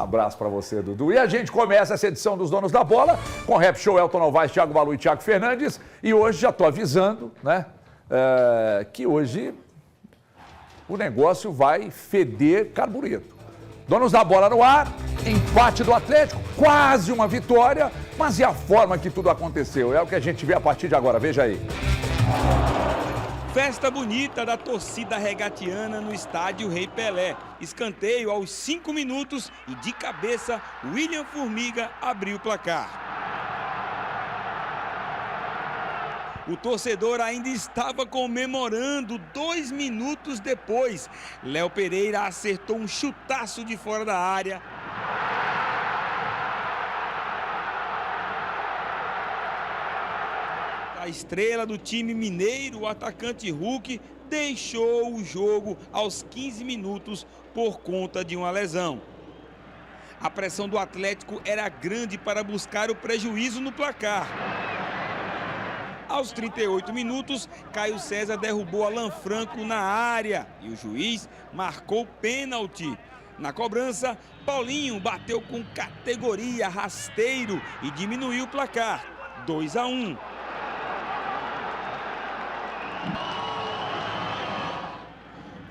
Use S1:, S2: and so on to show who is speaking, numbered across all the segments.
S1: Abraço para você, Dudu. E a gente começa essa edição dos Donos da Bola com o Rap Show, Elton Novaes, Thiago Valu e Thiago Fernandes. E hoje já estou avisando, né, que hoje o negócio vai feder carbureto. Donos da Bola no ar, empate do Atlético, quase uma vitória, mas e a forma que tudo aconteceu? É o que a gente vê a partir de agora, veja aí.
S2: Festa bonita da torcida regatiana no estádio Rei Pelé. Escanteio aos 5 minutos e de cabeça, William Formiga abriu o placar. O torcedor ainda estava comemorando 2 minutos depois. Léo Pereira acertou um chutaço de fora da área. A estrela do time mineiro, o atacante Hulk, deixou o jogo aos 15 minutos por conta de uma lesão. A pressão do Atlético era grande para buscar o prejuízo no placar. Aos 38 minutos, Caio César derrubou Alan Franco na área e o juiz marcou pênalti. Na cobrança, Paulinho bateu com categoria, rasteiro, e diminuiu o placar, 2-1.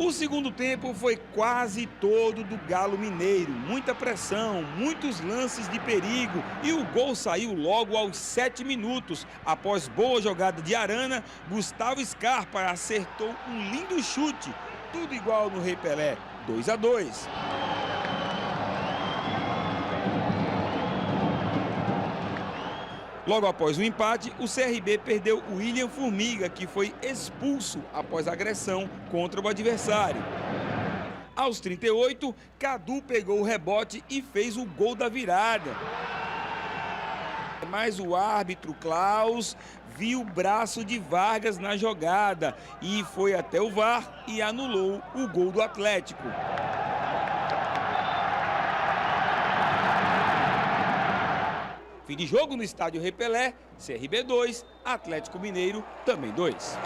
S2: O segundo tempo foi quase todo do Galo Mineiro. Muita pressão, muitos lances de perigo e o gol saiu logo aos 7 minutos. Após boa jogada de Arana, Gustavo Scarpa acertou um lindo chute. Tudo igual no Rei Pelé, 2-2. Logo após o empate, o CRB perdeu o William Formiga, que foi expulso após agressão contra o adversário. Aos 38, Cadu pegou o rebote e fez o gol da virada. Mas o árbitro Klaus viu o braço de Vargas na jogada e foi até o VAR e anulou o gol do Atlético. Fim de jogo no estádio Rei Pelé, CRB 2, Atlético Mineiro também 2.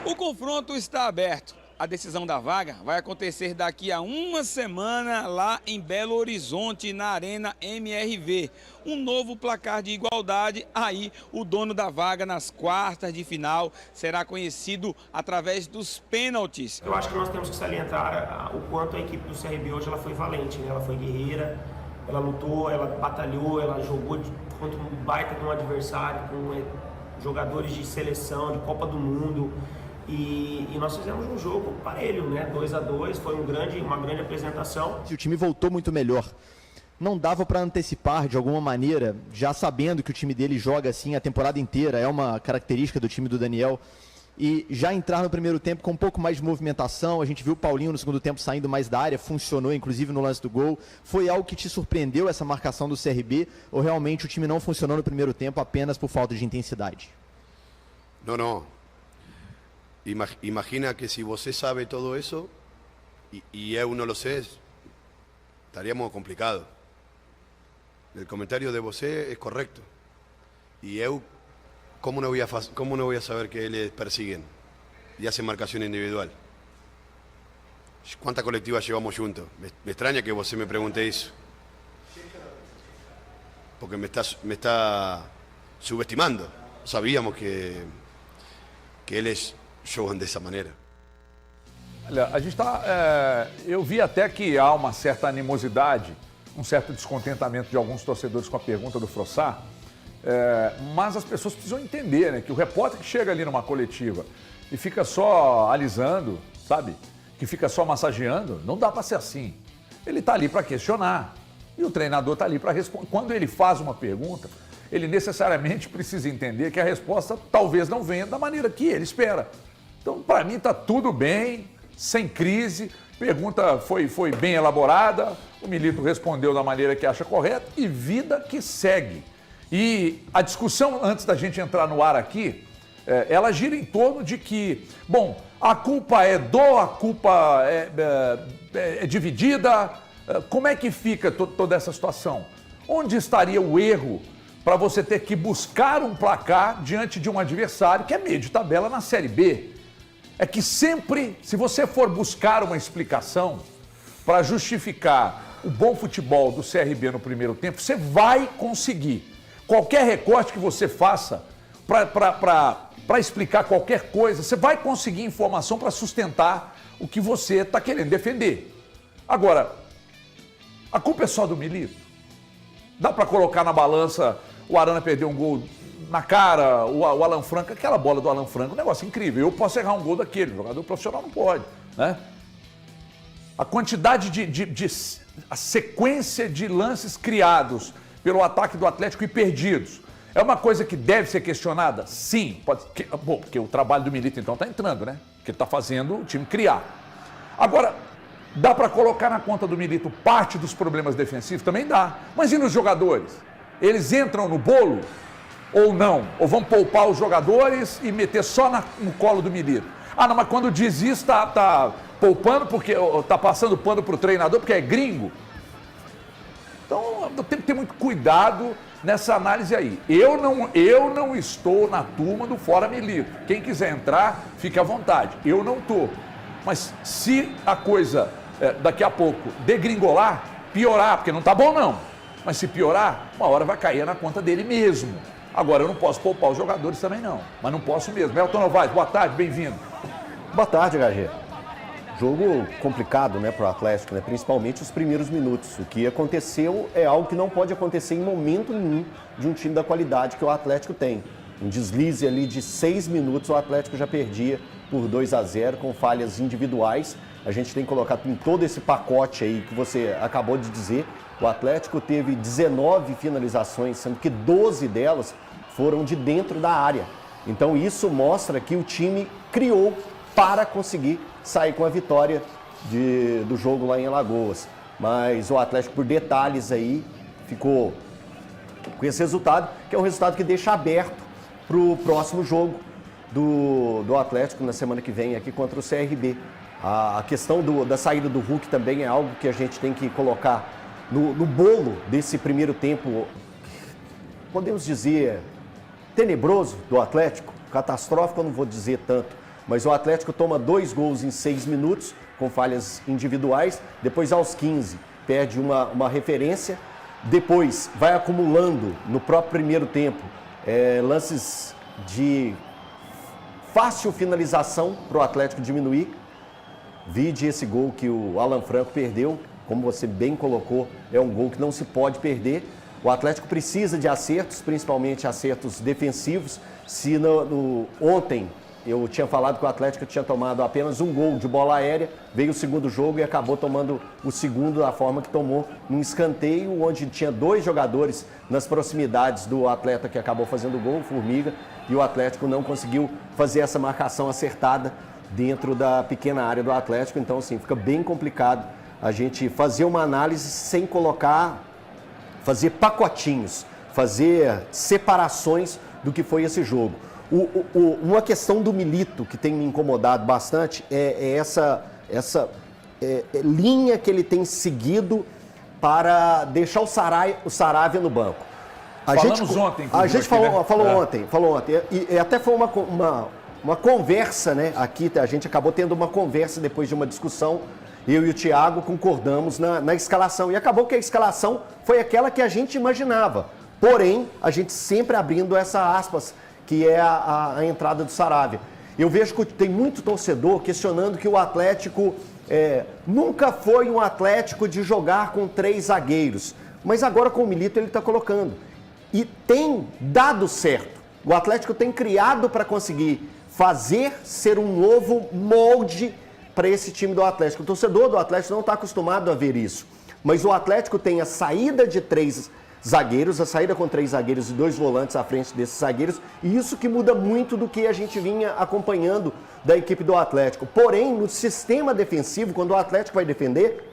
S2: O confronto está aberto. A decisão da vaga vai acontecer daqui a uma semana lá em Belo Horizonte, na Arena MRV. Um novo placar de igualdade, aí o dono da vaga nas quartas de final será conhecido através dos pênaltis.
S3: Eu acho que nós temos que salientar o quanto a equipe do CRB hoje ela foi valente, né? Ela foi guerreira. Ela lutou, ela batalhou, ela jogou contra um baita de um adversário, com jogadores de seleção, de Copa do Mundo. E nós fizemos um jogo parelho, né? 2-2, foi uma grande apresentação.
S4: O time voltou muito melhor. Não dava para antecipar de alguma maneira, já sabendo que o time dele joga assim a temporada inteira, é uma característica do time do Daniel. E já entrar no primeiro tempo com um pouco mais de movimentação, a gente viu o Paulinho no segundo tempo saindo mais da área, funcionou inclusive no lance do gol. Foi algo que te surpreendeu, essa marcação do CRB, ou realmente o time não funcionou no primeiro tempo apenas por falta de intensidade?
S5: Não. Imagina que se você sabe todo isso e eu não lo sei, estaríamos complicados. O comentário de você é correto. E eu... ¿Cómo no voy a saber que eles persiguen y hacen marcación individual? ¿Cuántas colectivas llevamos juntos? Me extraña que você me pregunte isso. Porque me está subestimando. Sabíamos que eles jogam dessa maneira.
S1: Olha, a gente eu vi até que há uma certa animosidade, um certo descontentamento de alguns torcedores com a pergunta do Frossá. Mas as pessoas precisam entender, né, que o repórter que chega ali numa coletiva e fica só alisando, sabe? Que fica só massageando, não dá para ser assim. Ele está ali para questionar e o treinador está ali para responder. Quando ele faz uma pergunta, ele necessariamente precisa entender que a resposta talvez não venha da maneira que ele espera. Então, para mim, está tudo bem, sem crise. Pergunta foi bem elaborada, o Milito respondeu da maneira que acha correta e vida que segue. E a discussão, antes da gente entrar no ar aqui, ela gira em torno de que, bom, a culpa a culpa é dividida. Como é que fica toda essa situação? Onde estaria o erro para você ter que buscar um placar diante de um adversário que é meio de tabela na Série B? É que sempre, se você for buscar uma explicação, para justificar o bom futebol do CRB no primeiro tempo, você vai conseguir. Qualquer recorte que você faça para explicar qualquer coisa, você vai conseguir informação para sustentar o que você está querendo defender. Agora, a culpa é só do Milito? Dá para colocar na balança o Arana perder um gol na cara, o Alan Franco, aquela bola do Alan Franco, um negócio incrível. Eu posso errar um gol daquele, jogador profissional não pode, né? A quantidade a sequência de lances criados pelo ataque do Atlético e perdidos é uma coisa que deve ser questionada? Sim. Bom, porque o trabalho do Milito então está entrando, né? Porque ele está fazendo o time criar. Agora, dá para colocar na conta do Milito parte dos problemas defensivos? Também dá. Mas e nos jogadores? Eles entram no bolo ou não? Ou vão poupar os jogadores e meter só no colo do Milito? Ah, não, mas quando diz isso, tá poupando, porque tá passando pano pro treinador, porque é gringo. Então, tem que ter muito cuidado nessa análise aí. Eu não estou na turma do Fora Milito. Quem quiser entrar, fique à vontade. Eu não estou. Mas se a coisa, daqui a pouco, degringolar, piorar, porque não tá bom não, mas se piorar, uma hora vai cair na conta dele mesmo. Agora, eu não posso poupar os jogadores também não, mas não posso mesmo. Elton Novaes, boa tarde, bem-vindo.
S6: Boa tarde, HG. Jogo complicado, né, para o Atlético, né? Principalmente os primeiros minutos. O que aconteceu é algo que não pode acontecer em momento nenhum de um time da qualidade que o Atlético tem. Um deslize ali de 6 minutos, o Atlético já perdia por 2-0 com falhas individuais. A gente tem colocado em todo esse pacote aí que você acabou de dizer. O Atlético teve 19 finalizações, sendo que 12 delas foram de dentro da área. Então isso mostra que o time criou para conseguir sair com a vitória do jogo lá em Alagoas. Mas o Atlético, por detalhes aí, ficou com esse resultado, que é um resultado que deixa aberto para o próximo jogo do Atlético na semana que vem aqui contra o CRB. A questão da saída do Hulk também é algo que a gente tem que colocar no bolo desse primeiro tempo, podemos dizer, tenebroso do Atlético, catastrófico eu não vou dizer tanto, mas o Atlético toma 2 gols em 6 minutos, com falhas individuais, depois aos 15 perde uma referência, depois vai acumulando no próprio primeiro tempo lances de fácil finalização para o Atlético diminuir. Vide esse gol que o Alan Franco perdeu, como você bem colocou, é um gol que não se pode perder. O Atlético precisa de acertos, principalmente acertos defensivos. Se ontem eu tinha falado que o Atlético tinha tomado apenas um gol de bola aérea, veio o segundo jogo e acabou tomando o segundo da forma que tomou, num escanteio onde tinha 2 jogadores nas proximidades do atleta que acabou fazendo o gol, o Formiga, e o Atlético não conseguiu fazer essa marcação acertada dentro da pequena área do Atlético. Então, assim, fica bem complicado a gente fazer uma análise sem fazer pacotinhos, fazer separações do que foi esse jogo. Uma questão do Milito que tem me incomodado bastante é essa linha que ele tem seguido para deixar o Saravia no banco. A gente falou ontem, e até foi uma conversa, né? Aqui a gente acabou tendo uma conversa depois de uma discussão. Eu e o Thiago concordamos na escalação. E acabou que a escalação foi aquela que a gente imaginava. Porém, a gente sempre abrindo essa aspas, que é a entrada do Saravia. Eu vejo que tem muito torcedor questionando que o Atlético nunca foi um Atlético de jogar com 3 zagueiros. Mas agora com o Milito ele está colocando. E tem dado certo. O Atlético tem criado para conseguir fazer ser um novo molde para esse time do Atlético. O torcedor do Atlético não está acostumado a ver isso. Mas o Atlético tem a saída de 3 zagueiros, a saída com 3 zagueiros e 2 volantes à frente desses zagueiros, e isso que muda muito do que a gente vinha acompanhando da equipe do Atlético. Porém, no sistema defensivo, quando o Atlético vai defender,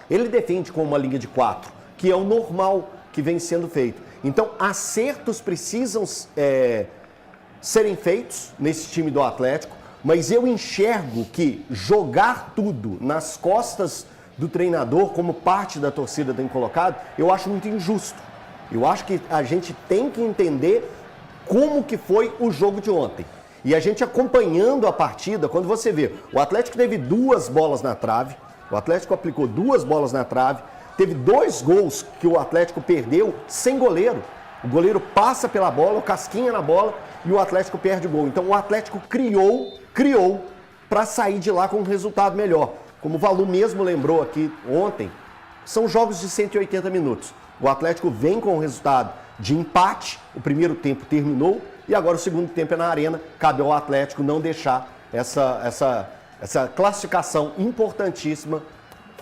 S6: ele defende com uma linha de 4, que é o normal que vem sendo feito. Então, acertos precisam serem feitos nesse time do Atlético, mas eu enxergo que jogar tudo nas costas do treinador, como parte da torcida tem colocado, eu acho muito injusto. Eu acho que a gente tem que entender como que foi o jogo de ontem. E a gente acompanhando a partida, quando você vê, o Atlético teve 2 bolas na trave, O Atlético aplicou 2 bolas na trave, teve 2 gols que o Atlético perdeu sem goleiro. O goleiro passa pela bola, o Casquinha na bola e o Atlético perde o gol. Então o Atlético criou para sair de lá com um resultado melhor. Como o Valu mesmo lembrou aqui ontem, são jogos de 180 minutos. O Atlético vem com o resultado de empate, o primeiro tempo terminou e agora o segundo tempo é na Arena. Cabe ao Atlético não deixar essa classificação importantíssima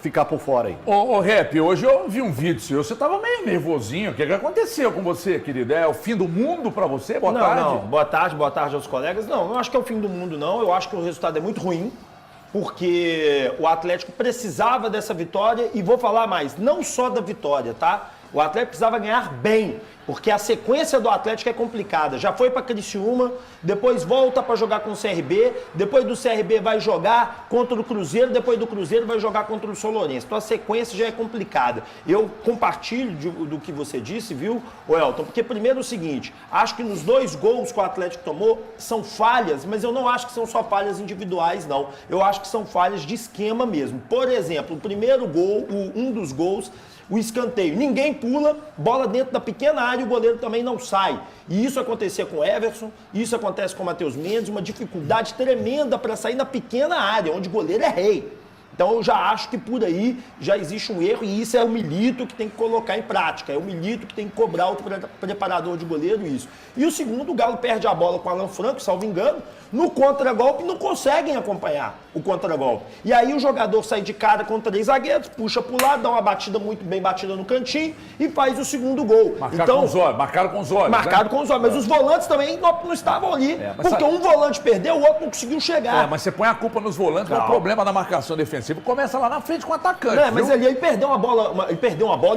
S6: ficar por fora aí.
S1: Ô, Rep, hoje eu vi um vídeo seu, você tava meio nervosinho. O que aconteceu com você, querido? É o fim do mundo pra você? Boa tarde.
S7: Não. Boa tarde aos colegas. Não, eu acho que é o fim do mundo, não. Eu acho que o resultado é muito ruim, porque o Atlético precisava dessa vitória e vou falar mais, não só da vitória, tá? O Atlético precisava ganhar bem, porque a sequência do Atlético é complicada. Já foi para Criciúma, depois volta para jogar com o CRB, depois do CRB vai jogar contra o Cruzeiro, depois do Cruzeiro vai jogar contra o São Lourenço. Então a sequência já é complicada. Eu compartilho do que você disse, viu, Elton? Porque primeiro é o seguinte, acho que nos 2 gols que o Atlético tomou são falhas, mas eu não acho que são só falhas individuais, não. Eu acho que são falhas de esquema mesmo. Por exemplo, o primeiro gol, um dos gols, o escanteio. Ninguém pula, bola dentro da pequena área e o goleiro também não sai. E isso acontecia com o Everson, isso acontece com o Matheus Mendes, uma dificuldade tremenda para sair na pequena área, onde o goleiro é rei. Então eu já acho que por aí já existe um erro e isso é o Milito que tem que colocar em prática, é o Milito que tem que cobrar o preparador de goleiro isso. E o segundo, o Galo perde a bola com o Alan Franco, salvo engano, no contragolpe não conseguem acompanhar o contragolpe. E aí o jogador sai de cara com 3 zagueiros, puxa pro lado, dá uma batida muito bem batida no cantinho e faz o segundo gol.
S1: Marcaram com os olhos.
S7: Marcaram com os olhos, mas os volantes também não estavam ali, porque um volante perdeu, o outro não conseguiu chegar.
S1: Mas você põe a culpa nos volantes, mas o problema da marcação defensiva começa lá na frente com o atacante.
S7: Mas ele perdeu uma bola,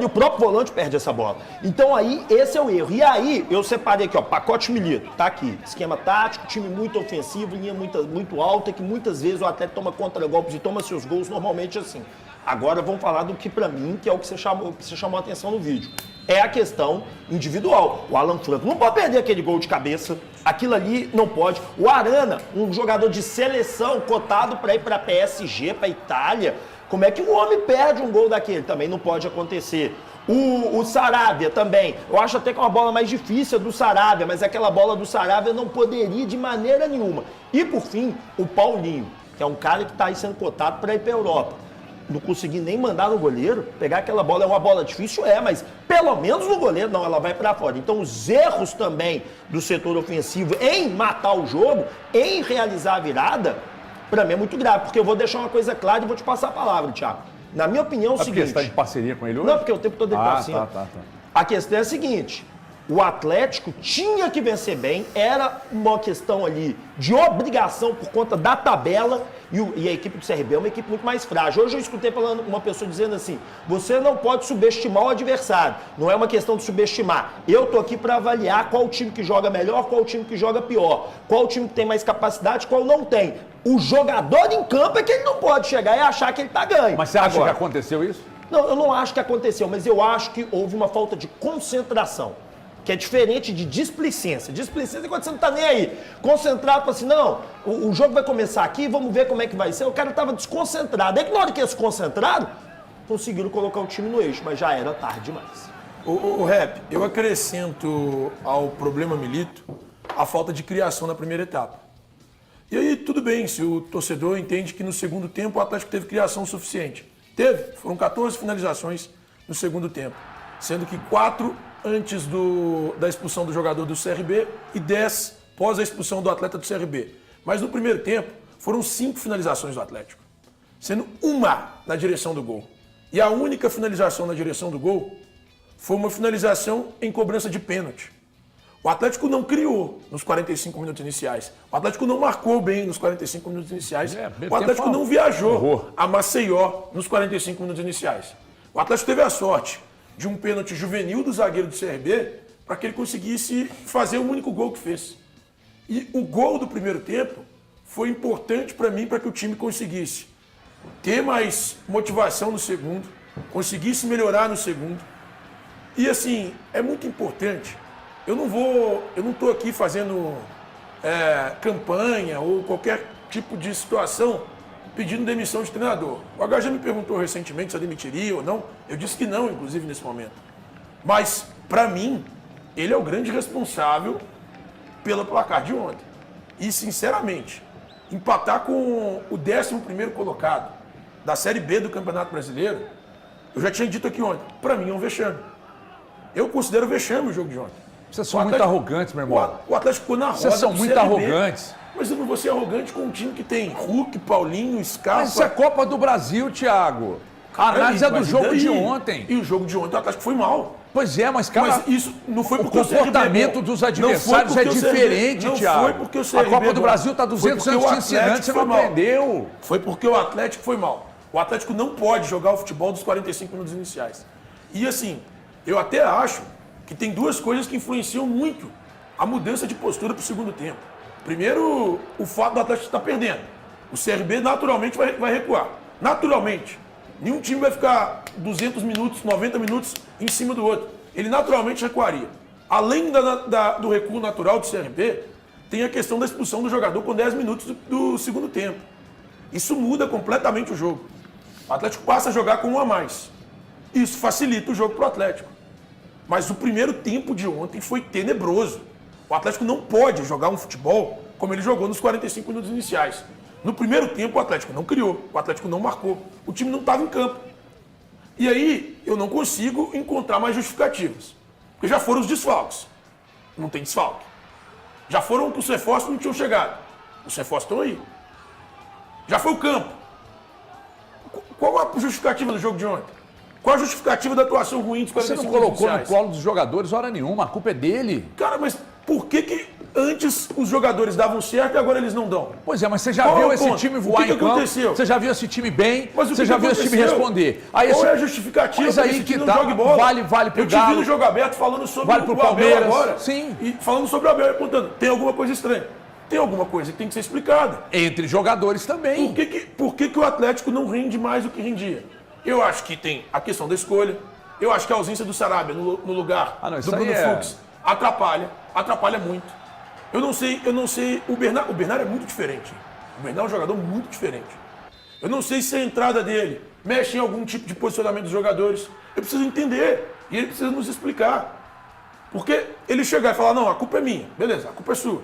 S7: e o próprio volante perde essa bola. Então aí, esse é o erro. E aí, eu separei aqui, ó, pacote Milito, tá aqui. Esquema tático, time muito ofensivo, linha muito alta, que muitas vezes o atleta toma contra-golpes e toma seus gols normalmente assim. Agora vamos falar do que pra mim, que é o que você chamou a atenção no vídeo. É a questão individual. O Alan Franco não pode perder aquele gol de cabeça. Aquilo ali não pode. O Arana, um jogador de seleção cotado para ir para PSG, para Itália. Como é que um homem perde um gol daquele? Também não pode acontecer. O Saravia também. Eu acho até que é uma bola mais difícil do Saravia, mas aquela bola do Saravia não poderia de maneira nenhuma. E por fim, o Paulinho, que é um cara que está aí sendo cotado para ir para a Europa. Não consegui nem mandar no goleiro, pegar aquela bola, é uma bola difícil, mas pelo menos no goleiro, não, ela vai para fora. Então os erros também do setor ofensivo em matar o jogo, em realizar a virada, para mim é muito grave, porque eu vou deixar uma coisa clara e vou te passar a palavra, Thiago. Na minha opinião é o seguinte...
S1: Porque você está em parceria com ele hoje?
S7: Não, porque o tempo todo ele está assim. Tá. A questão é a seguinte... O Atlético tinha que vencer bem, era uma questão ali de obrigação por conta da tabela e a equipe do CRB é uma equipe muito mais frágil. Hoje eu escutei falando uma pessoa dizendo assim, você não pode subestimar o adversário, não é uma questão de subestimar. Eu tô aqui para avaliar qual time que joga melhor, qual time que joga pior, qual time que tem mais capacidade, qual não tem. O jogador em campo é que ele não pode chegar e achar que ele tá ganho.
S1: Mas você acha que aconteceu isso?
S7: Não, eu não acho que aconteceu, mas eu acho que houve uma falta de concentração. Que é diferente de displicência. Displicência é quando você não tá nem aí. Concentrado, para assim, não, o jogo vai começar aqui, vamos ver como é que vai ser. O cara tava desconcentrado. Aí que na hora que eles se concentraram, conseguiram colocar o time no eixo, mas já era tarde demais.
S8: O Rep, eu acrescento ao problema Milito a falta de criação na primeira etapa. E aí, tudo bem, se o torcedor entende que no segundo tempo o Atlético teve criação suficiente. Teve, foram 14 finalizações no segundo tempo, sendo que 4 antes da expulsão do jogador do CRB e 10 pós a expulsão do atleta do CRB. Mas no primeiro tempo, foram 5 finalizações do Atlético, sendo uma na direção do gol. E a única finalização na direção do gol foi uma finalização em cobrança de pênalti. O Atlético não criou nos 45 minutos iniciais. O Atlético não marcou bem nos 45 minutos iniciais. O Atlético não viajou a Maceió nos 45 minutos iniciais. O Atlético teve a sorte de um pênalti juvenil do zagueiro do CRB para que ele conseguisse fazer o único gol que fez. E o gol do primeiro tempo foi importante para mim, para que o time conseguisse ter mais motivação no segundo, conseguisse melhorar no segundo. E assim, é muito importante. Eu não estou aqui fazendo campanha ou qualquer tipo de situação pedindo demissão de treinador. O HG me perguntou recentemente se eu demitiria ou não. Eu disse que não, inclusive, nesse momento. Mas, para mim, ele é o grande responsável pelo placar de ontem. E, sinceramente, empatar com o 11º colocado da Série B do Campeonato Brasileiro, eu já tinha dito aqui ontem, para mim é um vexame. Eu considero vexame o jogo de ontem.
S1: Vocês são muito arrogantes, meu irmão.
S8: O Atlético ficou na roda.
S1: Vocês são
S8: do
S1: muito
S8: CRB.
S1: arrogantes.
S8: Mas eu não vou ser arrogante com um time que tem Hulk, Paulinho, Scarpa.
S1: Mas isso é Copa do Brasil, Thiago. A análise é do
S8: Mas
S1: jogo
S8: e daí?
S1: de ontem.
S8: E o jogo de ontem o Atlético foi mal.
S1: Pois é, mas, cara,
S8: Mas isso não foi
S1: o
S8: porque
S1: comportamento dos adversários é diferente, Thiago.
S8: Não foi porque o CRB
S1: A Copa do Brasil está 200 anos te ensinando, você não aprendeu.
S8: Foi porque o Atlético foi mal. O Atlético não pode jogar o futebol dos 45 minutos iniciais. E assim, eu até acho que tem duas coisas que influenciam muito a mudança de postura para o segundo tempo. Primeiro, o fato do Atlético estar perdendo. O CRB naturalmente vai recuar. Naturalmente. Nenhum time vai ficar 200 minutos, 90 minutos em cima do outro. Ele naturalmente recuaria. Além do recuo natural do CRB, tem a questão da expulsão do jogador com 10 minutos do segundo tempo. Isso muda completamente o jogo. O Atlético passa a jogar com um a mais. Isso facilita o jogo para o Atlético. Mas o primeiro tempo de ontem foi tenebroso. O Atlético não pode jogar um futebol como ele jogou nos 45 minutos iniciais. No primeiro tempo, o Atlético não criou, o Atlético não marcou, o time não estava em campo. E aí, eu não consigo encontrar mais justificativas. Porque já foram os desfalques. Não tem desfalque. Já foram que os reforços não tinham chegado. Os reforços estão aí. Já foi o campo. Qual a justificativa do jogo de ontem? Qual a justificativa da atuação ruim dos 45
S1: Você não colocou
S8: iniciais?
S1: no colo dos jogadores hora nenhuma, a culpa é dele.
S8: Cara, mas por que antes os jogadores davam certo e agora eles não dão?
S1: Pois é, mas você já
S8: Qual é
S1: viu
S8: o
S1: esse
S8: ponto?
S1: time
S8: O
S1: voar
S8: que
S1: em campo?
S8: aconteceu?
S1: Você já viu esse time bem?
S8: Mas
S1: Você já viu esse time
S8: aconteceu?
S1: responder? Aí
S8: Qual
S1: esse...
S8: é a justificativa
S1: Mas
S8: para
S1: aí
S8: esse
S1: que
S8: time
S1: tá,
S8: não jogue bola?
S1: vale pro
S8: Eu te vi
S1: Galo.
S8: no Jogo Aberto falando sobre
S1: Vale pro
S8: o Abel
S1: Palmeiras.
S8: agora.
S1: Sim.
S8: E falando sobre o Abel, apontando, tem alguma coisa estranha. Tem alguma coisa que tem que ser explicada.
S1: Entre jogadores também.
S8: Por que o Atlético não rende mais do que rendia? Eu acho que tem a questão da escolha. Eu acho que a ausência do Sarabia no lugar
S1: isso
S8: do Bruno
S1: aí
S8: Fux atrapalha muito. Eu não sei, o Bernard é muito diferente. O Bernard é um jogador muito diferente. Eu não sei se a entrada dele mexe em algum tipo de posicionamento dos jogadores. Eu preciso entender e ele precisa nos explicar. Porque ele chegar e falar, não, a culpa é minha. Beleza, a culpa é sua.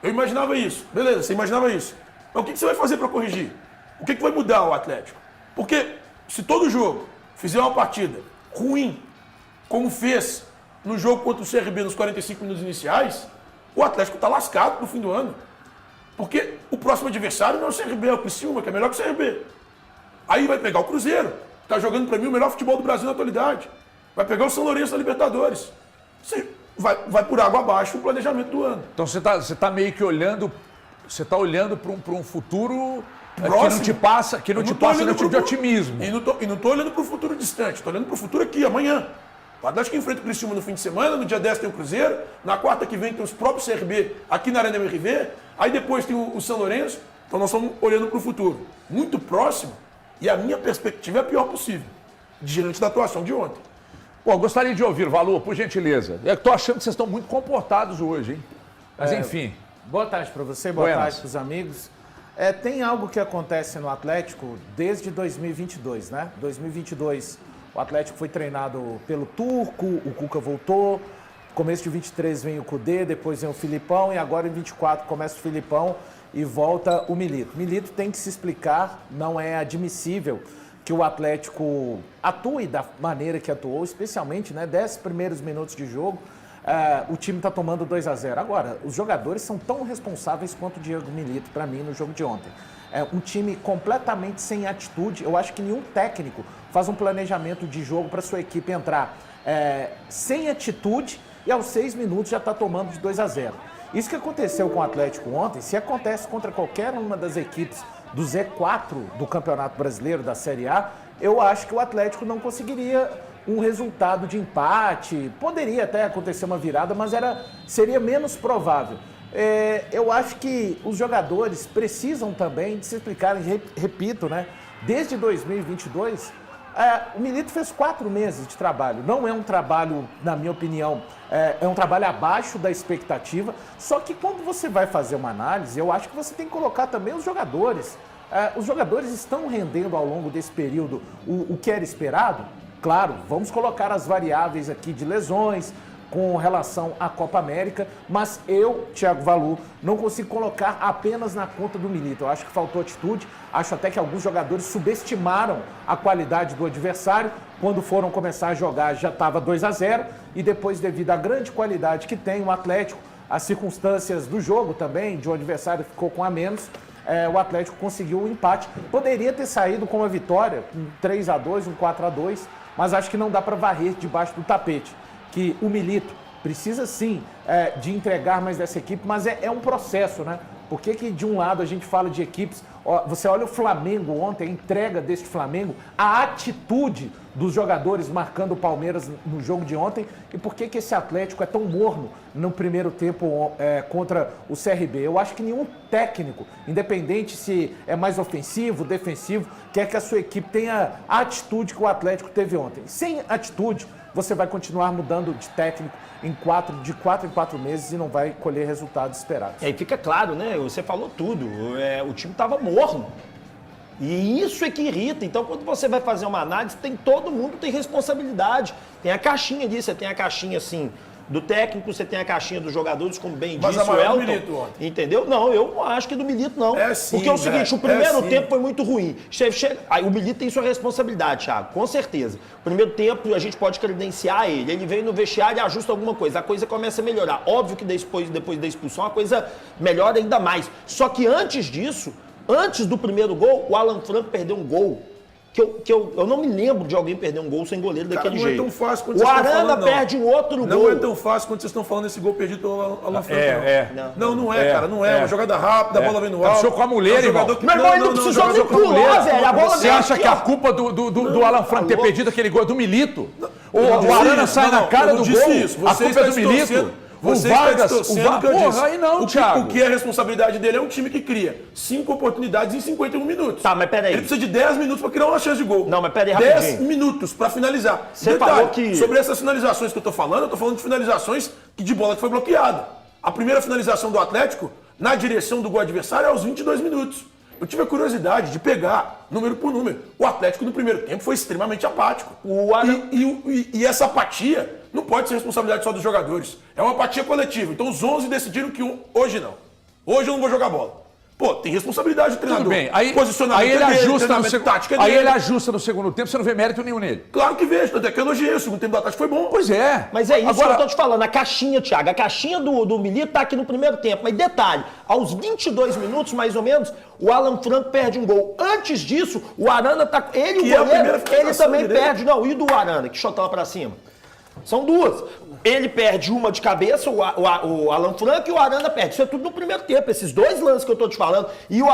S8: Eu imaginava isso. Beleza, você imaginava isso. Mas o que você vai fazer para corrigir? O que vai mudar o Atlético? Porque se todo jogo fizer uma partida ruim, como fez no jogo contra o CRB nos 45 minutos iniciais, o Atlético está lascado no fim do ano. Porque o próximo adversário não é o CRB, é o Criciúma, que é melhor que o CRB. Aí vai pegar o Cruzeiro, que está jogando para mim o melhor futebol do Brasil na atualidade. Vai pegar o São Lourenço da Libertadores. Você vai por água abaixo o planejamento do ano.
S1: Então você tá meio que olhando, você está olhando para um futuro
S8: Próximo.
S1: que não te passa nenhum tipo de otimismo.
S8: E não estou olhando para o futuro distante, estou olhando para o futuro aqui, amanhã. O Atlético enfrenta o Criciúma no fim de semana, no dia 10 tem o Cruzeiro, na quarta que vem tem os próprios CRB aqui na Arena MRV, aí depois tem o São Lourenço, então nós estamos olhando para o futuro. Muito próximo, e a minha perspectiva é a pior possível, diante da atuação de ontem.
S1: Pô, gostaria de ouvir, Valor, por gentileza. Eu tô achando que vocês estão muito comportados hoje, hein? Mas enfim.
S9: Boa tarde para você, boa tarde para os amigos. Tem algo que acontece no Atlético desde 2022, né? 2022, o Atlético foi treinado pelo Turco, o Cuca voltou, começo de 23 vem o Cudê, depois vem o Filipão e agora em 24 começa o Filipão e volta o Milito. Milito tem que se explicar, não é admissível que o Atlético atue da maneira que atuou, especialmente, né, 10 primeiros minutos de jogo, o time está tomando 2-0. Agora, os jogadores são tão responsáveis quanto o Diego Milito, para mim, no jogo de ontem. É um time completamente sem atitude. Eu acho que nenhum técnico faz um planejamento de jogo para sua equipe entrar sem atitude e aos 6 minutos já está tomando de 2-0. Isso que aconteceu com o Atlético ontem, se acontece contra qualquer uma das equipes do Z4 do Campeonato Brasileiro, da Série A, eu acho que o Atlético não conseguiria um resultado de empate. Poderia até acontecer uma virada, mas seria menos provável. Eu acho que os jogadores precisam também de se explicarem, repito, né? Desde 2022, o Milito fez 4 meses de trabalho. Não é um trabalho, na minha opinião, é um trabalho abaixo da expectativa. Só que quando você vai fazer uma análise, eu acho que você tem que colocar também os jogadores. Os jogadores estão rendendo ao longo desse período o que era esperado? Claro, vamos colocar as variáveis aqui de lesões com relação à Copa América, mas eu, Thiago Valu, não consigo colocar apenas na conta do Milito. Eu acho que faltou atitude, acho até que alguns jogadores subestimaram a qualidade do adversário. Quando foram começar a jogar já estava 2-0 e depois, devido à grande qualidade que tem o Atlético, as circunstâncias do jogo também, de um adversário que ficou com a menos, o Atlético conseguiu o empate. Poderia ter saído com uma vitória, um 3-2, um 4-2, mas acho que não dá para varrer debaixo do tapete. Que o Milito precisa sim de entregar mais dessa equipe, mas é um processo, né? Por que de um lado a gente fala de equipes, você olha o Flamengo ontem, a entrega deste Flamengo, a atitude dos jogadores marcando o Palmeiras no jogo de ontem, e por que esse Atlético é tão morno no primeiro tempo contra o CRB? Eu acho que nenhum técnico, independente se é mais ofensivo, defensivo, quer que a sua equipe tenha a atitude que o Atlético teve ontem. Sem atitude, você vai continuar mudando de técnico de 4 em 4 meses e não vai colher resultados esperados.
S7: E aí fica claro, né? Você falou tudo. O time estava morno. E isso é que irrita. Então, quando você vai fazer uma análise, todo mundo tem responsabilidade. Tem a caixinha disso, você tem a caixinha assim do técnico, você tem a caixinha dos jogadores, como bem disse o Elton. Milito ontem. Entendeu? Não, eu não acho que do Milito não. Porque é o seguinte, o primeiro tempo foi muito ruim. Aí, o Milito tem sua responsabilidade, Thiago, com certeza. O primeiro tempo a gente pode credenciar ele. Ele vem no vestiário e ajusta alguma coisa. A coisa começa a melhorar. Óbvio que depois da expulsão a coisa melhora ainda mais. Só que antes disso, antes do primeiro gol, o Alan Franco perdeu um gol. Eu não me lembro de alguém perder um gol sem goleiro daquele jeito.
S8: Não é tão fácil quando
S7: o
S8: vocês estão
S7: Arana
S8: falando, não.
S7: perde um outro gol.
S8: Não é tão fácil quando vocês estão falando esse gol perdido pelo Alan Franco. Não é, cara. Não é. Uma jogada rápida, a bola vem no alto.
S1: Puxou com a mulher, irmão.
S7: Meu irmão, ele não precisou nem pular, velho. A bola
S1: Você acha que a culpa do Alan Franco ter perdido aquele gol é do Milito? O Arana sai na cara do gol. A culpa é do Milito. O Vargas, porra, aí não, Thiago.
S8: O que é a responsabilidade dele é um time que cria 5 oportunidades em 51 minutos.
S7: Tá, mas peraí.
S8: Ele precisa de 10 minutos para criar uma chance de gol.
S7: Não, mas peraí, rapidinho.
S8: 10 minutos para finalizar.
S7: Você falou que...
S8: Sobre essas finalizações que eu tô falando de finalizações de bola que foi bloqueada. A primeira finalização do Atlético, na direção do gol adversário, é aos 22 minutos. Eu tive a curiosidade de pegar número por número. O Atlético no primeiro tempo foi extremamente apático. E essa apatia não pode ser responsabilidade só dos jogadores. É uma apatia coletiva. Então os 11 decidiram que hoje não. Hoje eu não vou jogar bola. Pô, tem responsabilidade do treinador.
S1: Tudo bem. Aí,
S8: posicionamento
S1: ele ajusta
S8: tática
S1: aí
S8: dele.
S1: ele ajusta no segundo tempo, você não vê mérito nenhum nele.
S8: Claro que vejo, até que eu elogiei. O segundo tempo do Atlético foi bom.
S1: Pois é.
S7: Mas é isso que eu tô te falando. A caixinha, Thiago, a caixinha do Milito tá aqui no primeiro tempo. Mas detalhe, aos 22 minutos, mais ou menos, o Alan Franco perde um gol. Antes disso, o Arana tá... Ele, o goleiro, ele também perde. Não, e do Arana, que chutava pra cima? São duas. Ele perde uma de cabeça, o Alan Franco, e o Arana perde. Isso é tudo no primeiro tempo. Esses dois lances que eu tô te falando. E o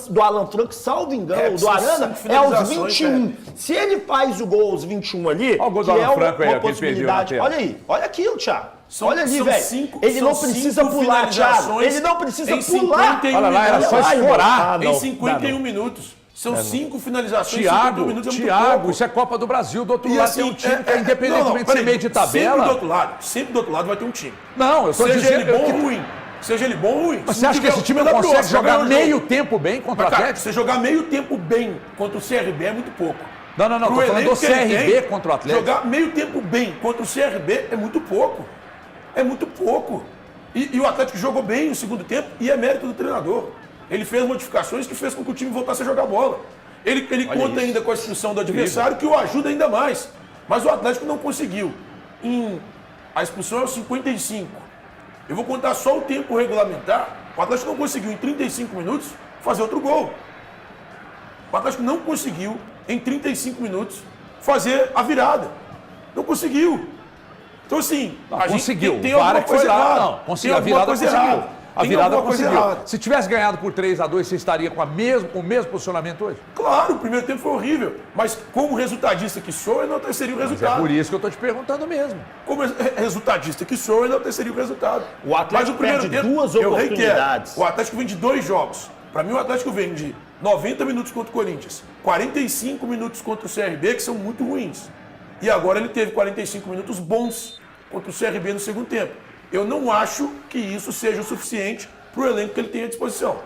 S7: do Alan Franco, salvo engano, o do Arana é aos 21. Se ele faz o gol aos 21 ali,
S1: olha o gol do Alan Franco aí, possibilidade.
S7: Olha aí, olha aquilo, Thiago. Olha ali, velho. Ele não precisa pular, Thiago. Ele não precisa pular.
S1: Olha lá, era só escorar.
S8: Em 51 minutos. São 5 finalizações
S1: Thiago,
S8: em 51 minutos.
S1: Thiago, isso é Copa do Brasil. Do outro lado tem um time que, independentemente de ser meio de tabela...
S8: Sempre do outro lado vai ter um time.
S1: Não, eu tô dizendo...
S8: Seja ele bom ou ruim. Seja ele bom ou ruim.
S1: Mas você acha que esse time não consegue jogar meio tempo bem contra o Atlético?
S8: Você jogar meio tempo bem contra o CRB é muito pouco.
S1: Não, tô falando do CRB contra o Atlético.
S8: Jogar meio tempo bem contra o CRB é muito pouco. É muito pouco. E o Atlético jogou bem no segundo tempo e é mérito do treinador. Ele fez modificações que fez com que o time voltasse a jogar bola. Ele conta ainda com a expulsão do adversário, que o ajuda ainda mais. Mas o Atlético não conseguiu. A expulsão é aos 55. Eu vou contar só o tempo regulamentar. O Atlético não conseguiu, em 35 minutos, fazer outro gol. O Atlético não conseguiu, em 35 minutos, fazer a virada. Não conseguiu. Então, assim,
S1: a gente conseguiu. Tem alguma coisa errada. Não, conseguiu. A virada conseguiu. A virada conseguiu. Se tivesse ganhado por 3-2, você estaria com o mesmo posicionamento hoje?
S8: Claro, o primeiro tempo foi horrível. Mas como resultadista que sou, eu não terceiro o resultado.
S1: Mas é por isso que eu estou te perguntando mesmo.
S8: Como resultadista que sou, eu não terceiro o resultado.
S7: O Atlético perde duas oportunidades.
S8: O Atlético vem de 2 jogos. Para mim, o Atlético vem de 90 minutos contra o Corinthians, 45 minutos contra o CRB, que são muito ruins. E agora ele teve 45 minutos bons contra o CRB no segundo tempo. Eu não acho que isso seja o suficiente para o elenco que ele tem à disposição.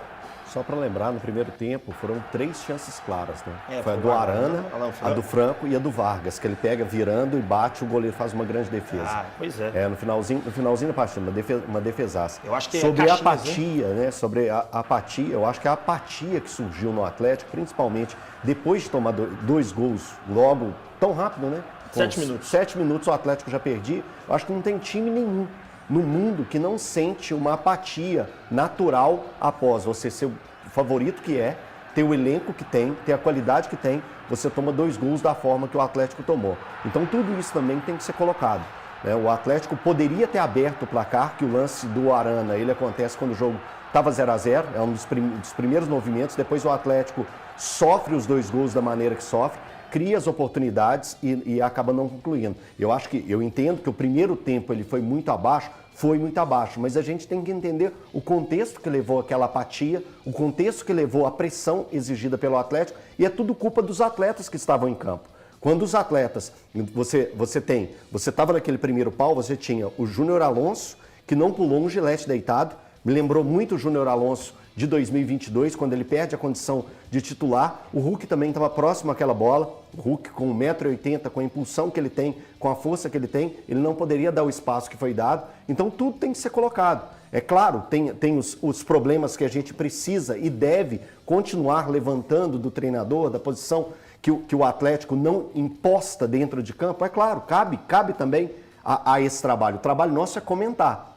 S6: Só para lembrar, no primeiro tempo foram 3 chances claras, né? Foi a
S7: foi
S6: do
S7: o
S6: Arana,
S7: Alan
S6: a do Franco e a do Vargas, que ele pega virando e bate, o goleiro faz uma grande defesa.
S7: Ah, pois é.
S6: No finalzinho da partida, uma defesaça.
S7: Eu acho que
S6: sobre a
S7: Caxias,
S6: apatia, né? Sobre a apatia, eu acho que a apatia que surgiu no Atlético, principalmente depois de tomar 2 gols logo, tão rápido, né?
S7: 7 minutos.
S6: 7 minutos o Atlético já perdia. Eu acho que não tem time nenhum no mundo que não sente uma apatia natural após você ser o favorito que é, ter o elenco que tem, ter a qualidade que tem, você toma 2 gols da forma que o Atlético tomou. Então tudo isso também tem que ser colocado, né? O Atlético poderia ter aberto o placar, que o lance do Arana, ele acontece quando o jogo estava 0-0, é um dos primeiros movimentos, depois o Atlético sofre os 2 gols da maneira que sofre, cria as oportunidades e acaba não concluindo. Eu entendo que o primeiro tempo ele foi muito abaixo, mas a gente tem que entender o contexto que levou àquela apatia, o contexto que levou à pressão exigida pelo Atlético, e é tudo culpa dos atletas que estavam em campo. Quando os atletas, você estava naquele primeiro pau, você tinha o Júnior Alonso, que não pulou um gilete deitado, me lembrou muito o Júnior Alonso de 2022, quando ele perde a condição de titular. O Hulk também estava próximo àquela bola. O Hulk, com 1,80 m, com a impulsão que ele tem, com a força que ele tem, ele não poderia dar o espaço que foi dado. Então tudo tem que ser colocado. É claro, tem os problemas que a gente precisa e deve continuar levantando do treinador, da posição que o Atlético não imposta dentro de campo. É claro, cabe também a esse trabalho. O trabalho nosso é comentar.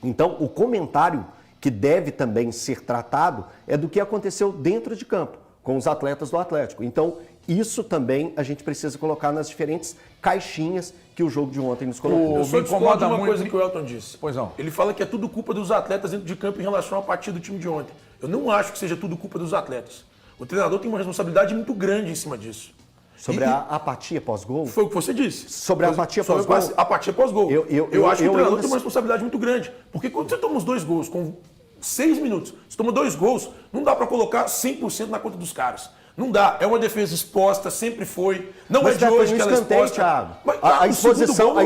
S6: Então, o comentário que deve também ser tratado é do que aconteceu dentro de campo, com os atletas do Atlético. Então, isso também a gente precisa colocar nas diferentes caixinhas que o jogo de ontem nos colocou.
S8: Eu só discordo de uma coisa que o Elton disse.
S1: Pois não.
S8: Ele fala que é tudo culpa dos atletas dentro de campo em relação à partida do time de ontem. Eu não acho que seja tudo culpa dos atletas. O treinador tem uma responsabilidade muito grande em cima disso.
S6: Sobre a apatia pós-gol?
S8: Foi o que você disse.
S6: Sobre a apatia pós-gol?
S8: A apatia pós-gol. Eu acho que o treinador tem uma responsabilidade muito grande. Porque quando você toma os 2 gols com 6 minutos, você toma 2 gols, não dá para colocar 100% na conta dos caras. Não dá. É uma defesa exposta, sempre foi. Não
S6: mas
S8: é de hoje que ela é exposta.
S6: Thiago. Mas, a exposição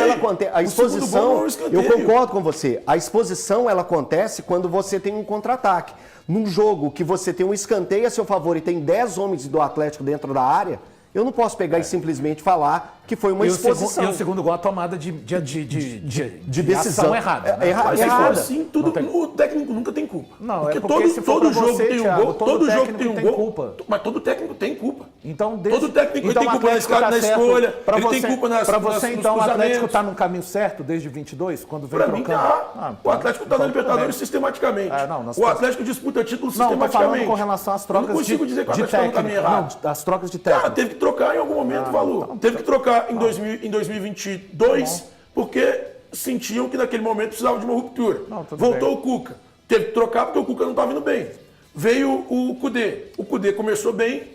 S6: ela acontece. A exposição, eu concordo com você. A exposição ela acontece quando você tem um contra-ataque. Num jogo que você tem um escanteio a seu favor e tem 10 homens do Atlético dentro da área, eu não posso pegar e simplesmente falar que foi uma exposição.
S9: E o segundo gol, a tomada de
S6: decisão
S9: ação errada.
S6: Né?
S8: Errada. Assim, o técnico nunca tem culpa.
S9: Não,
S8: porque
S9: todo
S8: jogo
S9: você,
S8: tem um
S9: Thiago,
S8: gol, todo jogo tem um gol.
S9: Culpa.
S8: Mas todo técnico tem culpa.
S9: Então,
S8: todo técnico tem culpa na escala, na escolha, ele tem culpa nas
S9: Para você, então, o Atlético está
S8: no
S9: no caminho certo desde 22, quando vem
S8: trocando? Para mim, o Atlético está na Libertadores sistematicamente. O Atlético disputa título sistematicamente.
S9: Não, falando com relação às trocas de técnico.
S8: Eu não consigo dizer que o Atlético está no caminho errado.
S9: Não, as trocas de técnico.
S8: Cara, teve que trocar em algum momento, Valu. Teve que trocar em 2022, porque sentiam que naquele momento precisava de uma ruptura. Voltou o Cuca. Teve que trocar porque o Cuca não estava indo bem. Veio o Cudê. O Cudê começou bem,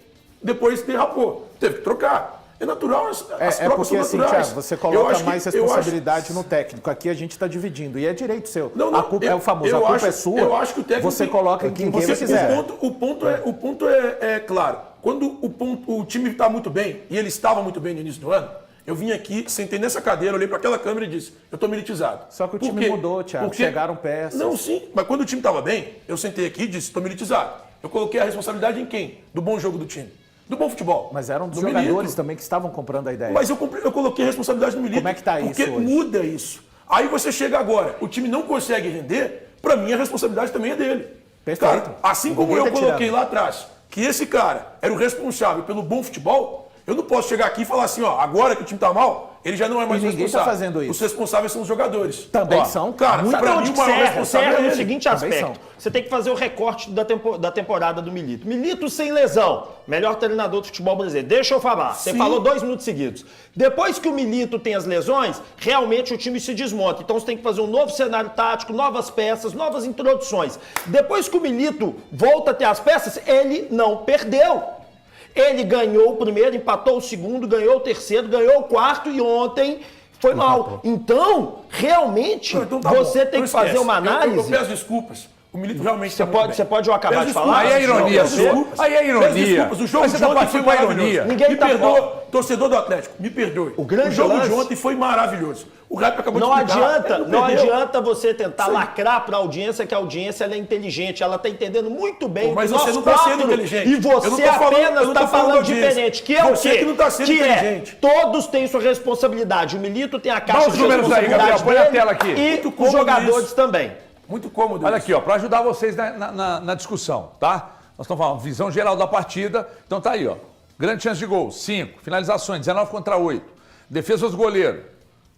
S8: depois derrapou. Teve que trocar. É natural, as trocas são
S9: porque assim,
S8: naturais.
S9: Thiago, você coloca mais responsabilidade no técnico. Aqui a gente está dividindo. E é direito seu. A culpa é o famoso, a culpa é sua.
S8: Eu acho que o técnico
S9: você coloca em quem você quiser.
S8: O ponto é claro. Quando o time está muito bem, e ele estava muito bem no início do ano, eu vim aqui, sentei nessa cadeira, olhei para aquela câmera e disse, eu estou militizado.
S9: Só que o time mudou, Thiago. Chegaram peças.
S8: Não, sim. Mas quando o time estava bem, eu sentei aqui e disse, estou militizado. Eu coloquei a responsabilidade em quem? Do bom jogo do time. Do bom futebol.
S9: Mas eram dos jogadores também que estavam comprando a ideia.
S8: Mas eu coloquei a responsabilidade no Milito.
S9: Como é que está isso
S8: Porque
S9: hoje?
S8: Muda isso. Aí você chega agora, o time não consegue render, para mim a responsabilidade também é dele.
S9: Perfeito.
S8: Cara, assim como eu coloquei lá atrás que esse cara era o responsável pelo bom futebol, eu não posso chegar aqui e falar assim, ó, agora que o time tá mal, ele já não é mais
S9: ninguém
S8: responsável.
S9: Tá fazendo isso.
S8: Os responsáveis são os jogadores.
S9: Também são.
S8: Cara, pra mim o maior responsável é
S7: no
S8: ele.
S7: seguinte aspecto. Você tem que fazer o recorte da temporada do Milito. Milito sem lesão. Melhor treinador do futebol brasileiro. Deixa eu falar. Você falou 2 minutos seguidos. Depois que o Milito tem as lesões, realmente o time se desmonta. Então você tem que fazer um novo cenário tático, novas peças, novas introduções. Depois que o Milito volta a ter as peças, ele não perdeu. Ele ganhou o primeiro, empatou o segundo, ganhou o terceiro, ganhou o quarto e ontem foi mal. Então, realmente, você tem que fazer uma análise.
S8: Eu peço desculpas. O Milito realmente
S7: Você pode acabar de falar?
S1: Aí é ironia sua. Aí é ironia.
S8: Desculpas, o jogo
S1: Mas você
S8: de
S1: tá
S8: ontem
S1: partindo
S8: foi
S1: pra
S8: maravilhoso.
S1: ironia.
S7: Ninguém
S8: Me
S7: tá
S8: perdoa, torcedor do Atlético, me perdoe.
S7: grande
S8: O jogo
S7: lance-
S8: de ontem foi maravilhoso. O Rap acabou
S7: Não
S8: de explicar.
S7: adianta,
S8: Ele
S7: não
S8: perdeu.
S7: adianta você tentar lacrar para a audiência, que a audiência ela é inteligente, ela está entendendo muito bem.
S8: Pô, mas
S7: nós
S8: você não tá
S7: quatro,
S8: sendo inteligente.
S7: E
S8: Eu não
S7: você
S8: tô falando- eu
S7: apenas
S8: não
S7: está
S8: tô falando
S7: falando
S8: da audiência.
S7: diferente. Que é o
S8: Você
S7: quê?
S8: que não tá sendo
S7: que
S8: inteligente.
S7: Todos têm sua responsabilidade. O Milito tem a caixa
S1: os
S7: de
S1: números aí, Gabriel,
S7: responsabilidade
S1: põe na
S7: dele
S1: tela aqui.
S7: e
S8: Muito
S7: os
S8: cômodo
S7: jogadores
S8: isso.
S7: também.
S8: Muito cômodo.
S1: Olha
S8: isso.
S1: aqui, ó, para ajudar vocês na discussão, tá? Nós estamos falando visão geral da partida. Então tá aí, ó. Grande chance de gol, 5. Finalizações, 19 contra 8. Defesas do goleiro,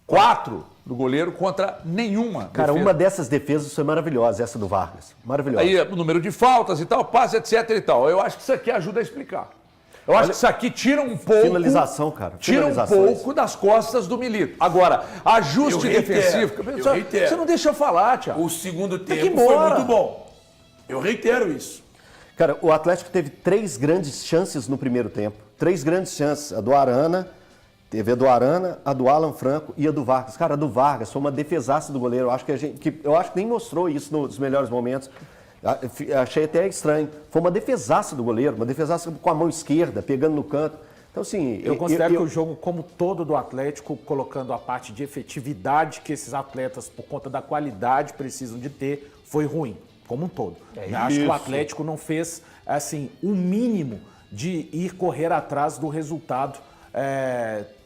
S1: 4 do goleiro contra nenhuma.
S6: Cara,
S1: defesa.
S6: uma dessas defesas foi maravilhosa, essa do Vargas. Maravilhosa.
S1: Aí o número de faltas e tal, passe, etc e tal. Eu acho que isso aqui ajuda a explicar. Eu acho que isso aqui tira um pouco...
S6: Finalização, cara.
S1: Tira um
S6: Finalizações.
S1: pouco das costas do Milito. Agora, ajuste
S8: Eu reitero,
S1: defensivo...
S8: eu reitero.
S1: Você não deixa eu falar, Thiago.
S8: O segundo
S1: Tem que
S8: tempo
S1: ir
S8: foi
S1: embora.
S8: muito bom. Eu reitero isso.
S6: Cara, o Atlético teve 3 grandes chances no primeiro tempo. 3 grandes chances. A do Arana, teve a do Arana, a do Alan Franco e a do Vargas. Cara, a do Vargas foi uma defesaça do goleiro. Eu acho que nem mostrou isso nos melhores momentos. Achei até estranho. Foi uma defesaça do goleiro, uma defesaça com a mão esquerda, pegando no canto. Então, assim...
S9: Eu considero que o jogo como todo do Atlético, colocando a parte de efetividade que esses atletas, por conta da qualidade, precisam de ter, foi ruim, como um todo. Eu acho que o Atlético não fez, assim, o mínimo de ir correr atrás do resultado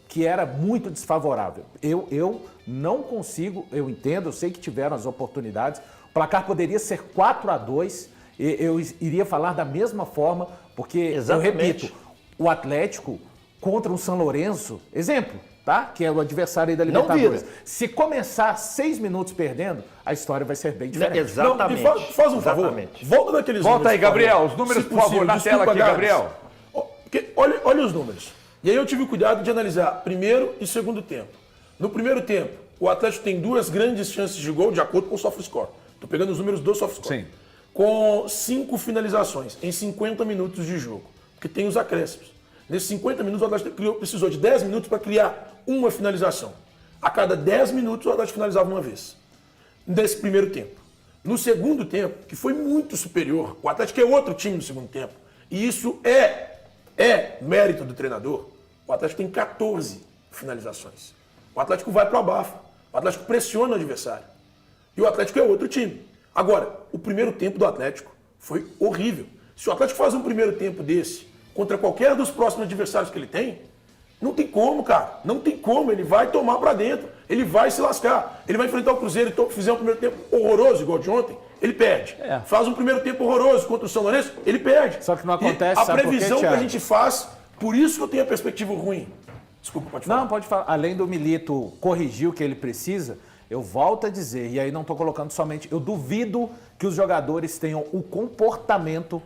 S9: que era muito desfavorável. Eu não consigo, eu entendo, eu sei que tiveram as oportunidades, o placar poderia ser 4-2, eu iria falar da mesma forma, porque,
S7: Exatamente.
S9: eu repito, o Atlético contra o São Lourenço, exemplo, tá? Que é o adversário aí da
S7: Não
S9: Libertadores.
S7: vira.
S9: Se começar 6 minutos perdendo, a história vai ser bem diferente.
S7: Exatamente.
S8: Não, faz um favor.
S7: Exatamente.
S8: Volta naqueles
S1: Volta
S8: números.
S1: aí,
S8: por favor.
S1: Gabriel. Os números,
S8: Se
S1: por favor,
S8: possível.
S1: na tela aqui,
S8: Gabs.
S1: Gabriel.
S8: Porque olha os números. E aí eu tive cuidado de analisar primeiro e segundo tempo. No primeiro tempo, o Atlético tem 2 grandes chances de gol de acordo com o SofaScore. Estou pegando os números do SofaScore.
S1: Sim.
S8: Com 5 finalizações em 50 minutos de jogo. Porque tem os acréscimos. Nesses 50 minutos, o Atlético precisou de 10 minutos para criar uma finalização. A cada 10 minutos, o Atlético finalizava uma vez. Nesse primeiro tempo. No segundo tempo, que foi muito superior, o Atlético é outro time no segundo tempo. E isso é mérito do treinador. O Atlético tem 14 finalizações. O Atlético vai para o abafa. O Atlético pressiona o adversário. E o Atlético é outro time. Agora, o primeiro tempo do Atlético foi horrível. Se o Atlético faz um primeiro tempo desse contra qualquer dos próximos adversários que ele tem, não tem como, cara. Não tem como. Ele vai tomar pra dentro. Ele vai se lascar. Ele vai enfrentar o Cruzeiro e fizer um primeiro tempo horroroso, igual de ontem, ele perde. Faz um primeiro tempo horroroso contra o São Lourenço, ele perde.
S9: Só que não acontece,
S8: E a
S9: sabe por quê,
S8: previsão que a
S9: Thiago?
S8: gente faz, por isso que eu tenho a perspectiva ruim. Desculpa, pode falar.
S9: Não, pode falar. Além do Milito corrigir o que ele precisa, eu volto a dizer, e aí não estou colocando somente... Eu duvido que os jogadores tenham o comportamento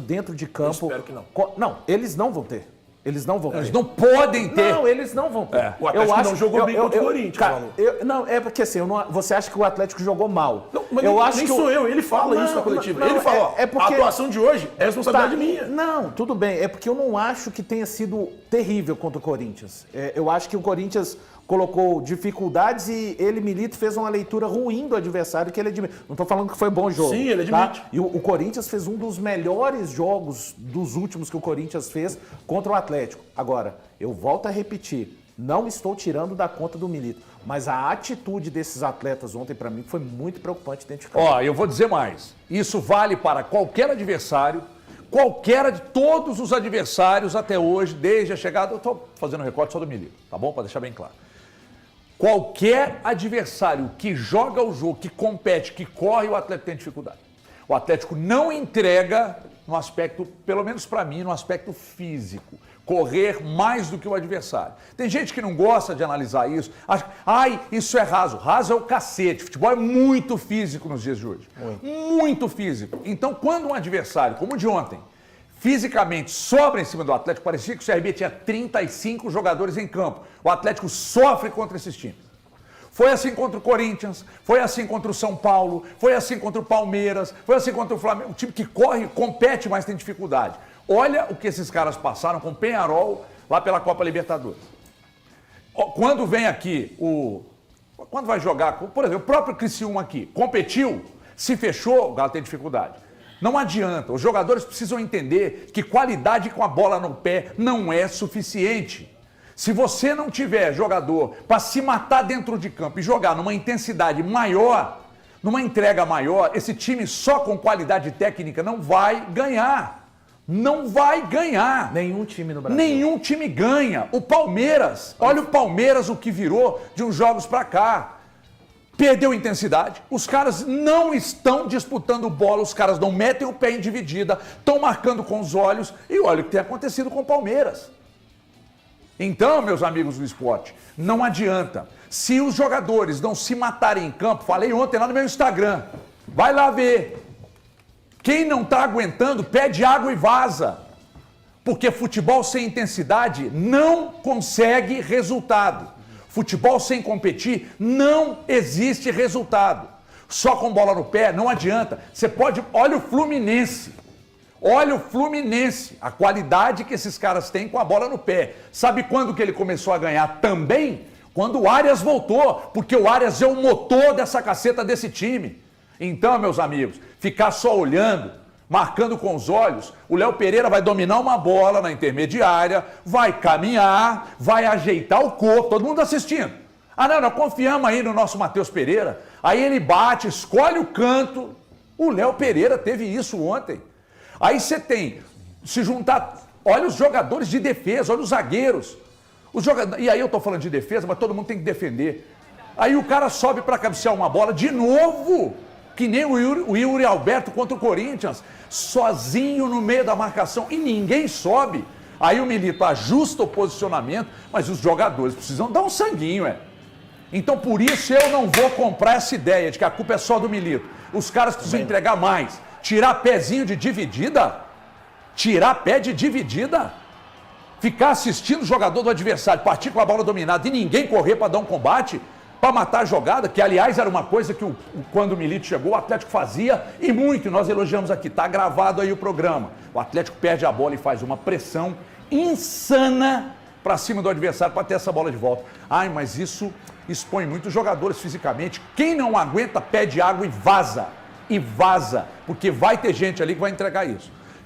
S9: dentro de campo...
S8: espero que não.
S9: Não, eles não vão ter. Eles não vão ter.
S1: Eles não podem ter.
S9: Não, eles não vão ter.
S8: O Atlético não jogou bem contra o Corinthians,
S9: cara,
S8: Valor.
S9: não, é porque assim, você acha que o Atlético jogou mal.
S8: Não, mas
S9: eu acho
S8: nem
S9: que
S8: sou eu, ele fala
S9: Não,
S8: isso na coletiva.
S9: não,
S8: Ele fala, ó,
S9: porque-
S8: a atuação de hoje é responsabilidade minha.
S9: Não, tudo bem. É porque eu não acho que tenha sido terrível contra o Corinthians. Eu acho que o Corinthians colocou dificuldades e ele, Milito, fez uma leitura ruim do adversário que ele admite. Não estou falando que foi bom jogo.
S8: Sim, ele
S9: tá?
S8: admite.
S9: E o Corinthians fez um dos melhores jogos dos últimos que o Corinthians fez contra o Atlético. Agora, eu volto a repetir, não estou tirando da conta do Milito, mas a atitude desses atletas ontem, para mim, foi muito preocupante dentro de campo.
S1: Ó, eu vou dizer mais. Isso vale para qualquer adversário, qualquer de todos os adversários até hoje, desde a chegada. Eu estou fazendo recorte só do Milito, tá bom? Para deixar bem claro. Qualquer adversário que joga o jogo, que compete, que corre, o Atlético tem dificuldade. O Atlético não entrega no aspecto, pelo menos para mim, no aspecto físico. Correr mais do que o adversário. Tem gente que não gosta de analisar isso. Acha, isso é raso. Raso é o cacete. Futebol é muito físico nos dias de hoje. Muito físico. Então, quando um adversário, como o de ontem, fisicamente sobra em cima do Atlético, parecia que o CRB tinha 35 jogadores em campo. O Atlético sofre contra esses times. Foi assim contra o Corinthians, foi assim contra o São Paulo, foi assim contra o Palmeiras, foi assim contra o Flamengo. Um time que corre, compete, mas tem dificuldade. Olha o que esses caras passaram com o Peñarol lá pela Copa Libertadores. Quando vem aqui quando vai jogar, por exemplo, o próprio Criciúma aqui, competiu, Se fechou, o Galo tem dificuldade. Não adianta, os jogadores precisam entender que qualidade com a bola no pé não é suficiente. Se você não tiver jogador para se matar dentro de campo e jogar numa intensidade maior, numa entrega maior, esse time só com qualidade técnica não vai ganhar. Não vai ganhar.
S9: Nenhum time no Brasil.
S1: Nenhum time ganha. O Palmeiras, olha o Palmeiras, o que virou de uns jogos para cá. Perdeu intensidade, os caras não estão disputando bola, os caras não metem o pé em dividida, estão marcando com os olhos e olha o que tem acontecido com o Palmeiras. Então, meus amigos do esporte, não adianta. Se os jogadores não se matarem em campo, falei ontem lá no meu Instagram, vai lá ver. Quem não está aguentando, pede água e vaza. Porque futebol sem intensidade não consegue resultado. Futebol sem competir não existe resultado. Só com bola no pé não adianta. Você pode... Olha o Fluminense. Olha o Fluminense. A qualidade que esses caras têm com a bola no pé. Sabe quando que ele começou a ganhar também? Quando o Arias voltou. Porque o Arias é o motor dessa caceta desse time. Então, meus amigos, ficar só olhando, marcando com os olhos, o Léo Pereira vai dominar uma bola na intermediária, vai caminhar, vai ajeitar o corpo, todo mundo assistindo. Ah, não, confiamos aí no nosso Matheus Pereira. Aí ele bate, escolhe o canto. O Léo Pereira teve isso ontem. Aí você tem, se juntar, olha os jogadores de defesa, olha os zagueiros. E aí eu tô falando de defesa, mas todo mundo tem que defender. Aí o cara sobe para cabecear uma bola de novo. Que nem o Yuri Alberto contra o Corinthians, sozinho no meio da marcação e ninguém sobe. Aí o Milito ajusta o posicionamento, mas os jogadores precisam dar um sanguinho, Então por isso eu não vou comprar essa ideia de que a culpa é só do Milito. Os caras precisam entregar mais. Tirar pezinho de dividida? Tirar pé de dividida? Ficar assistindo o jogador do adversário partir com a bola dominada e ninguém correr para dar um combate? Para matar a jogada, que aliás era uma coisa que quando o Milito chegou, o Atlético fazia e muito, nós elogiamos aqui, tá gravado aí o programa. O Atlético perde a bola e faz uma pressão insana para cima do adversário para ter essa bola de volta. Ai, mas isso expõe muitos jogadores fisicamente. Quem não aguenta, pede água e vaza. E vaza, porque vai ter gente ali que vai entregar isso.